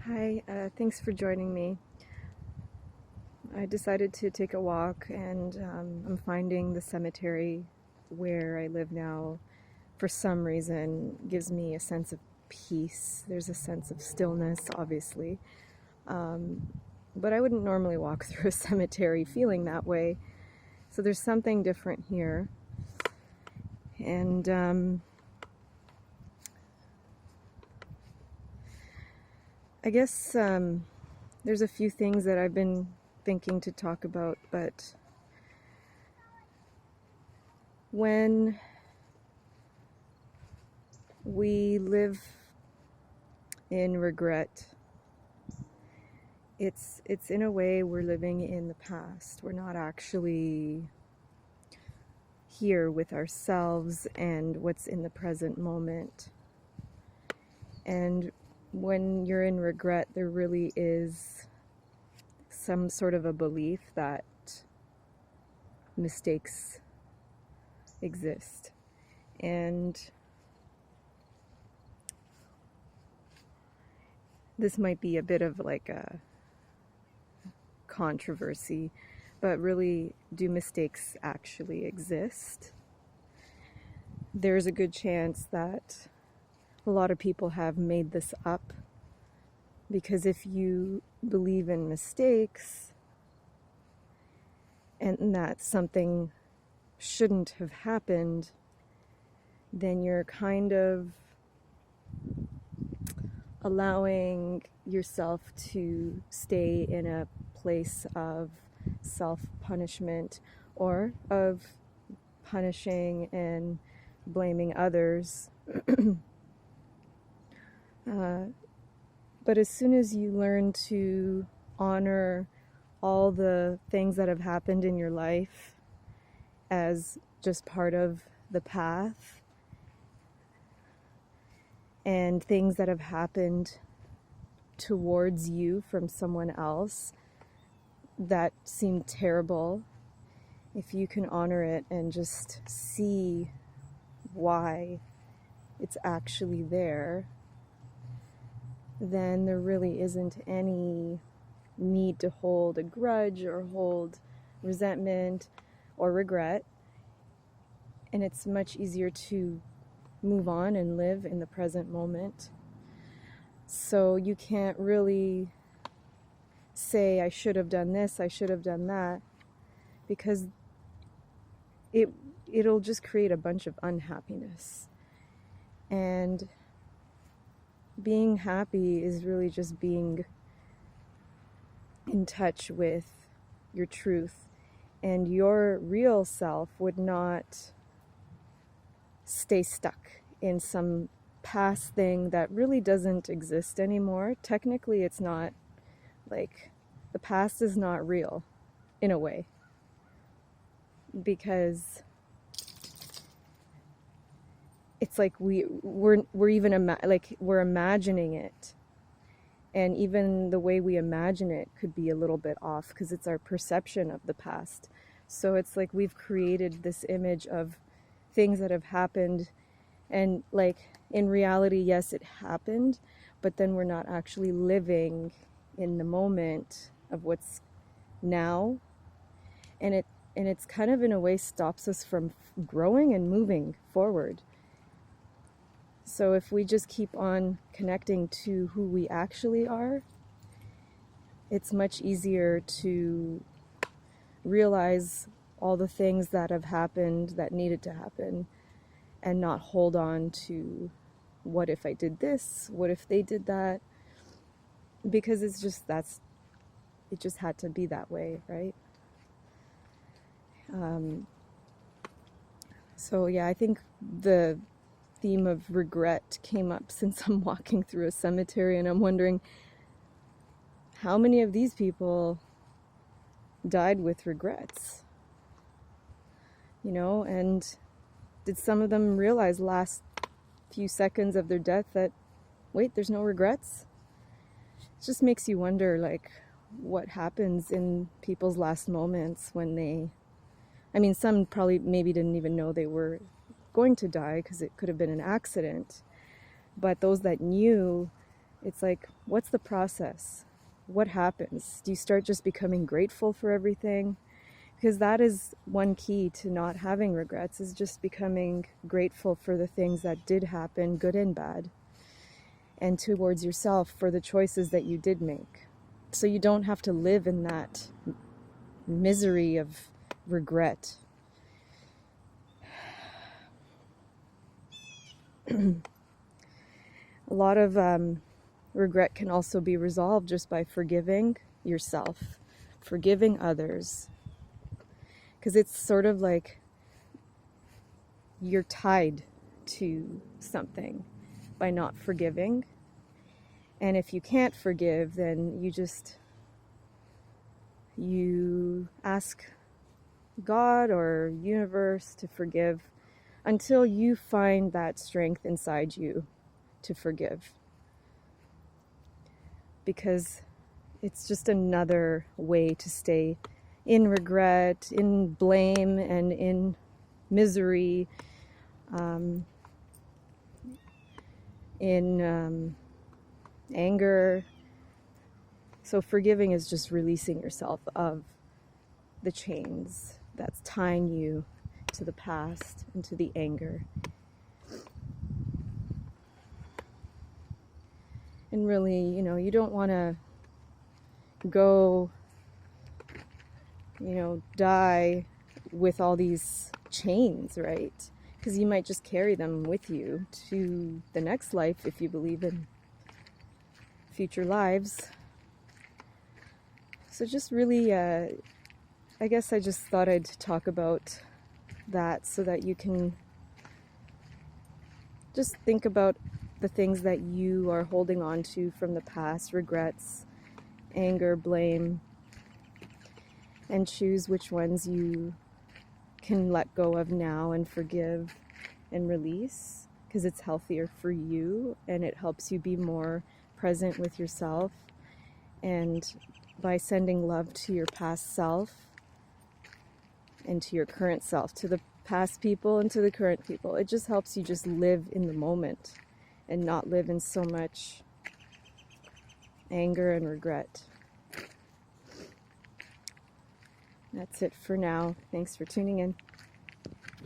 Hi, thanks for joining me. I decided to take a walk, and I'm finding the cemetery where I live now, for some reason, gives me a sense of peace. There's a sense of stillness, obviously. Um, but I wouldn't normally walk through a cemetery feeling that way. So there's something different here. And I guess there's a few things that I've been thinking to talk about, but when we live in regret, it's in a way we're living in the past. We're not actually here with ourselves and what's in the present moment. And when you're in regret, there really is some sort of a belief that mistakes exist. And this might be a bit of like a controversy, but really, do mistakes actually exist? There's a good chance that a lot of people have made this up, because if you believe in mistakes and that something shouldn't have happened, then you're kind of allowing yourself to stay in a place of self-punishment, or of punishing and blaming others. But as soon as you learn to honor all the things that have happened in your life as just part of the path, and things that have happened towards you from someone else that seemed terrible, if you can honor it and just see why it's actually there, then there really isn't any need to hold a grudge or hold resentment or regret. And it's much easier to move on and live in the present moment. So you can't really say, I should have done this, I should have done that, because it'll just create a bunch of unhappiness. And being happy is really just being in touch with your truth, and your real self would not stay stuck in some past thing that really doesn't exist anymore. Technically, it's not, like, the past is not real in a way, because it's like we're even we're imagining it, and even the way we imagine it could be a little bit off, because it's our perception of the past. So it's like we've created this image of things that have happened, and like in reality, yes, it happened, but then we're not actually living in the moment of what's now, and it's kind of in a way stops us from growing and moving forward. So if we just keep on connecting to who we actually are, it's much easier to realize all the things that have happened that needed to happen, and not hold on to, what if I did this? What if they did that? Because it just had to be that way, right? So yeah, I think the theme of regret came up since I'm walking through a cemetery, and I'm wondering, how many of these people died with regrets? And did some of them realize last few seconds of their death that, wait, there's no regrets? It just makes you wonder, like, what happens in people's last moments when some probably maybe didn't even know they were going to die, because it could have been an accident. But those that knew, It's like, what's the process? What happens? Do you start just becoming grateful for everything? Because that is one key to not having regrets, is just becoming grateful for the things that did happen, good and bad, and towards yourself for the choices that you did make. So you don't have to live in that misery of regret. A lot of regret can also be resolved just by forgiving yourself, forgiving others. Because it's sort of like you're tied to something by not forgiving. And if you can't forgive, then you ask God or universe to forgive until you find that strength inside you to forgive. Because it's just another way to stay in regret, in blame, and in misery, in anger. So forgiving is just releasing yourself of the chains that's tying you to the past and to the anger. And really, you don't want to go, die with all these chains, right? Because you might just carry them with you to the next life if you believe in future lives. So just really, I guess I just thought I'd talk about that so that you can just think about the things that you are holding on to from the past, regrets, anger, blame, and choose which ones you can let go of now and forgive and release, because it's healthier for you and it helps you be more present with yourself. And by sending love to your past self and to your current self, to the past people and to the current people, it just helps you just live in the moment and not live in so much anger and regret. That's it for now. Thanks for tuning in.